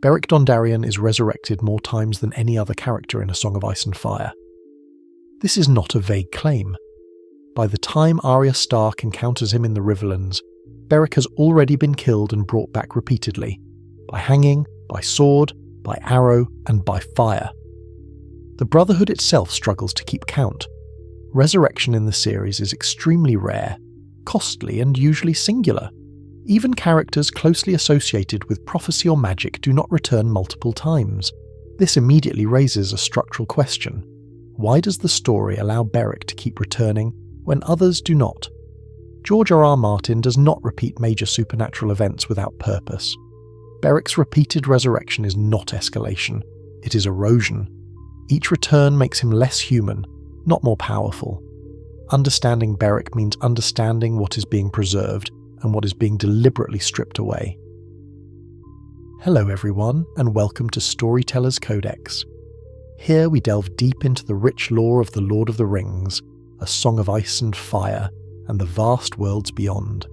Beric Dondarrion is resurrected more times than any other character in A Song of Ice and Fire. This is not a vague claim. By the time Arya Stark encounters him in the Riverlands, Beric has already been killed and brought back repeatedly, by hanging, by sword, by arrow, and by fire. The Brotherhood itself struggles to keep count. Resurrection in the series is extremely rare, costly, and usually singular. Even characters closely associated with prophecy or magic do not return multiple times. This immediately raises a structural question. Why does the story allow Beric to keep returning when others do not? George R.R. Martin does not repeat major supernatural events without purpose. Beric's repeated resurrection is not escalation, it is erosion. Each return makes him less human, not more powerful. Understanding Beric means understanding what is being preserved and what is being deliberately stripped away. Hello everyone, and welcome to Storyteller's Codex. Here we delve deep into the rich lore of The Lord of the Rings, A Song of Ice and Fire, and the vast worlds beyond.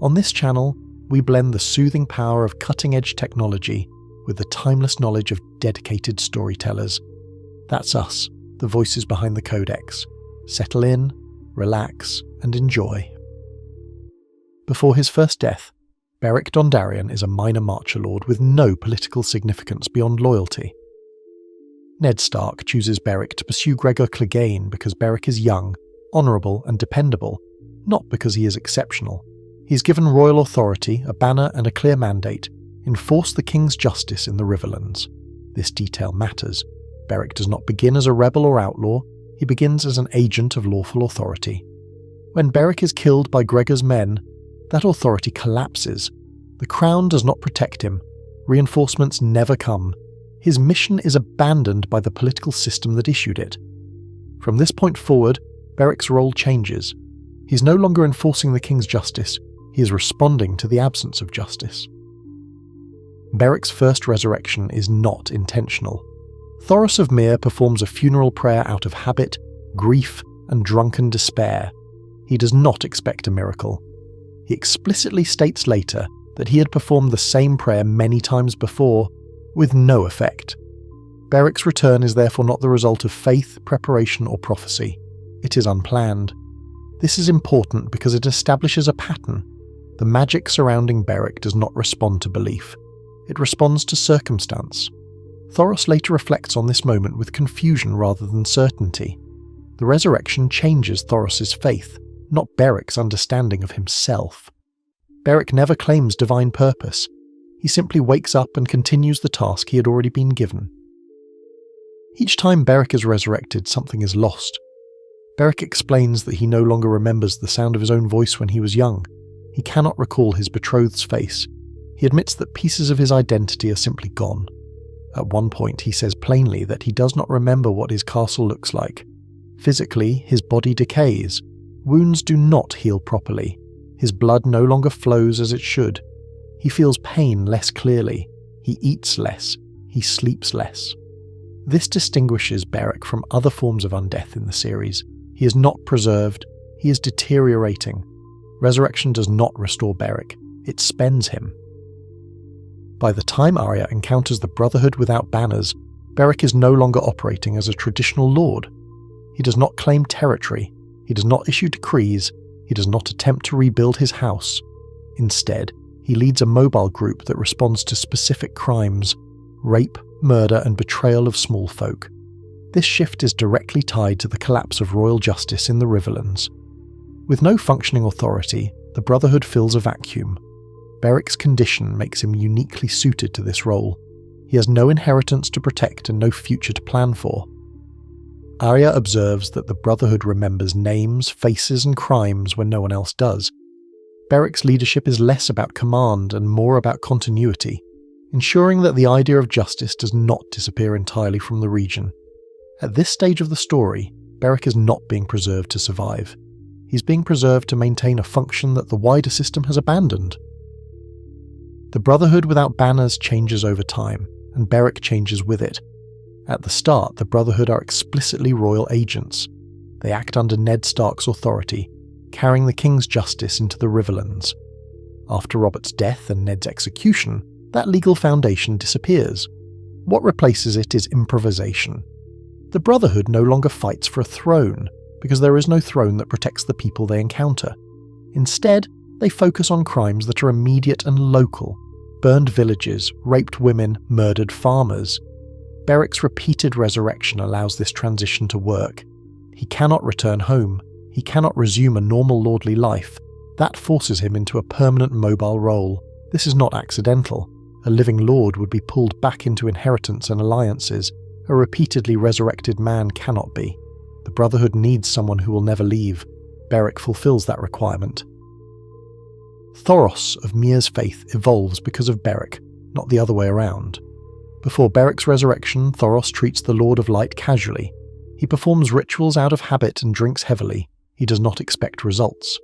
On this channel, we blend the soothing power of cutting-edge technology with the timeless knowledge of dedicated storytellers. That's us, the voices behind the Codex. Settle in, relax, and enjoy. Before his first death, Beric Dondarrion is a minor Marcher Lord with no political significance beyond loyalty. Ned Stark chooses Beric to pursue Gregor Clegane because Beric is young, honourable, and dependable, not because he is exceptional. He is given royal authority, a banner, and a clear mandate: enforce the king's justice in the Riverlands. This detail matters. Beric does not begin as a rebel or outlaw, he begins as an agent of lawful authority. When Beric is killed by Gregor's men, that authority collapses. The crown does not protect him. Reinforcements never come. His mission is abandoned by the political system that issued it. From this point forward, Beric's role changes. He is no longer enforcing the king's justice, he is responding to the absence of justice. Beric's first resurrection is not intentional. Thoros of Myr performs a funeral prayer out of habit, grief, and drunken despair. He does not expect a miracle. He explicitly states later that he had performed the same prayer many times before, with no effect. Beric's return is therefore not the result of faith, preparation, or prophecy. It is unplanned. This is important because it establishes a pattern. The magic surrounding Beric does not respond to belief. It responds to circumstance. Thoros later reflects on this moment with confusion rather than certainty. The resurrection changes Thoros' faith, not Beric's understanding of himself. Beric never claims divine purpose. He simply wakes up and continues the task he had already been given. Each time Beric is resurrected, something is lost. Beric explains that he no longer remembers the sound of his own voice when he was young. He cannot recall his betrothed's face. He admits that pieces of his identity are simply gone. At one point, he says plainly that he does not remember what his castle looks like. Physically, his body decays. Wounds do not heal properly. His blood no longer flows as it should. He feels pain less clearly. He eats less. He sleeps less. This distinguishes Beric from other forms of undeath in the series. He is not preserved. He is deteriorating. Resurrection does not restore Beric. It spends him. By the time Arya encounters the Brotherhood without banners, Beric is no longer operating as a traditional lord. He does not claim territory. He does not issue decrees. He does not attempt to rebuild his house. Instead, he leads a mobile group that responds to specific crimes: rape, murder, and betrayal of small folk. This shift is directly tied to the collapse of royal justice in the Riverlands. With no functioning authority, the Brotherhood fills a vacuum. Beric's condition makes him uniquely suited to this role. He has no inheritance to protect and no future to plan for. Arya observes that the Brotherhood remembers names, faces, and crimes when no one else does. Beric's leadership is less about command and more about continuity, ensuring that the idea of justice does not disappear entirely from the region. At this stage of the story, Beric is not being preserved to survive. He's being preserved to maintain a function that the wider system has abandoned. The Brotherhood without banners changes over time, and Beric changes with it. At the start, the Brotherhood are explicitly royal agents. They act under Ned Stark's authority, carrying the king's justice into the Riverlands. After Robert's death and Ned's execution, that legal foundation disappears. What replaces it is improvisation. The Brotherhood no longer fights for a throne, because there is no throne that protects the people they encounter. Instead, they focus on crimes that are immediate and local: burned villages, raped women, murdered farmers. Beric's repeated resurrection allows this transition to work. He cannot return home. He cannot resume a normal lordly life. That forces him into a permanent mobile role. This is not accidental. A living lord would be pulled back into inheritance and alliances. A repeatedly resurrected man cannot be. The Brotherhood needs someone who will never leave. Beric fulfills that requirement. Thoros of Myr's faith evolves because of Beric, not the other way around. Before Beric's resurrection, Thoros treats the Lord of Light casually. He performs rituals out of habit and drinks heavily. He does not expect results.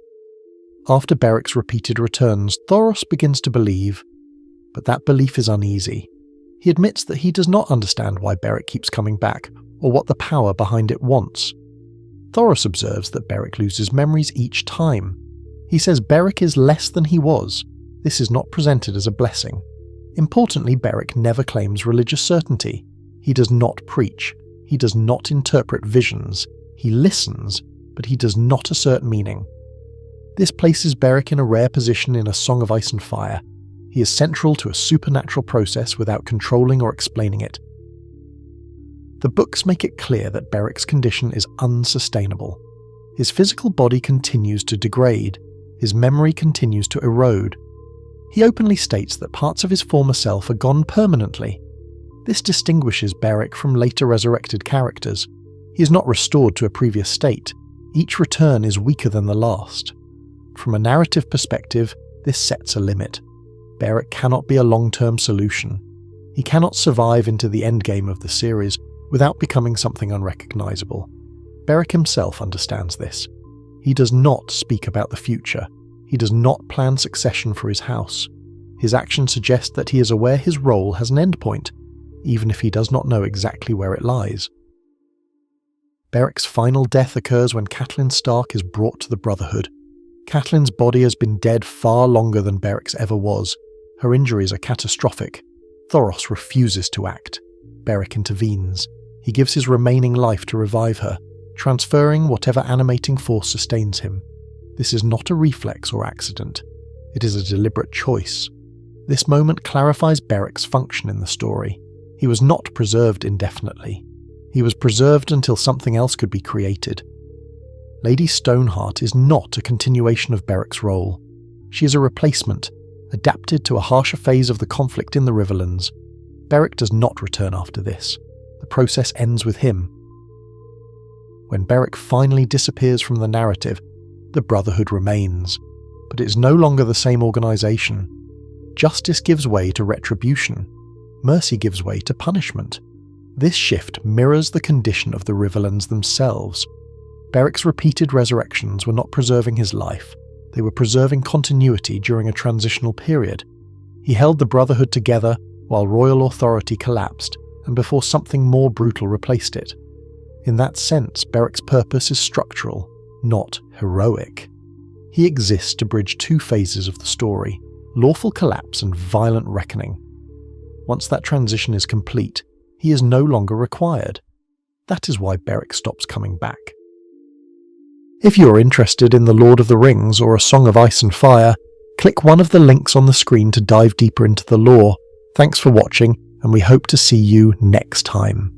After Beric's repeated returns, Thoros begins to believe, but that belief is uneasy. He admits that he does not understand why Beric keeps coming back, or what the power behind it wants. Thoros observes that Beric loses memories each time. He says Beric is less than he was. This is not presented as a blessing. Importantly, Beric never claims religious certainty. He does not preach. He does not interpret visions. He listens, but he does not assert meaning. This places Beric in a rare position in A Song of Ice and Fire. He is central to a supernatural process without controlling or explaining it. The books make it clear that Beric's condition is unsustainable. His physical body continues to degrade. His memory continues to erode. He openly states that parts of his former self are gone permanently. This distinguishes Beric from later resurrected characters. He is not restored to a previous state. Each return is weaker than the last. From a narrative perspective, this sets a limit. Beric cannot be a long-term solution. He cannot survive into the endgame of the series without becoming something unrecognizable. Beric himself understands this. He does not speak about the future. He does not plan succession for his house. His actions suggest that he is aware his role has an endpoint, even if he does not know exactly where it lies. Beric's final death occurs when Catelyn Stark is brought to the Brotherhood. Catelyn's body has been dead far longer than Beric's ever was. Her injuries are catastrophic. Thoros refuses to act. Beric intervenes. He gives his remaining life to revive her, transferring whatever animating force sustains him. This is not a reflex or accident. It is a deliberate choice. This moment clarifies Beric's function in the story. He was not preserved indefinitely. He was preserved until something else could be created. Lady Stoneheart is not a continuation of Beric's role. She is a replacement, adapted to a harsher phase of the conflict in the Riverlands. Beric does not return after this. The process ends with him. When Beric finally disappears from the narrative, the Brotherhood remains, but it is no longer the same organization. Justice gives way to retribution. Mercy gives way to punishment. This shift mirrors the condition of the Riverlands themselves. Beric's repeated resurrections were not preserving his life. They were preserving continuity during a transitional period. He held the Brotherhood together while royal authority collapsed and before something more brutal replaced it. In that sense, Beric's purpose is structural, not heroic. He exists to bridge two phases of the story: lawful collapse and violent reckoning. Once that transition is complete, he is no longer required. That is why Beric stops coming back. If you are interested in The Lord of the Rings or A Song of Ice and Fire, click one of the links on the screen to dive deeper into the lore. Thanks for watching, and we hope to see you next time.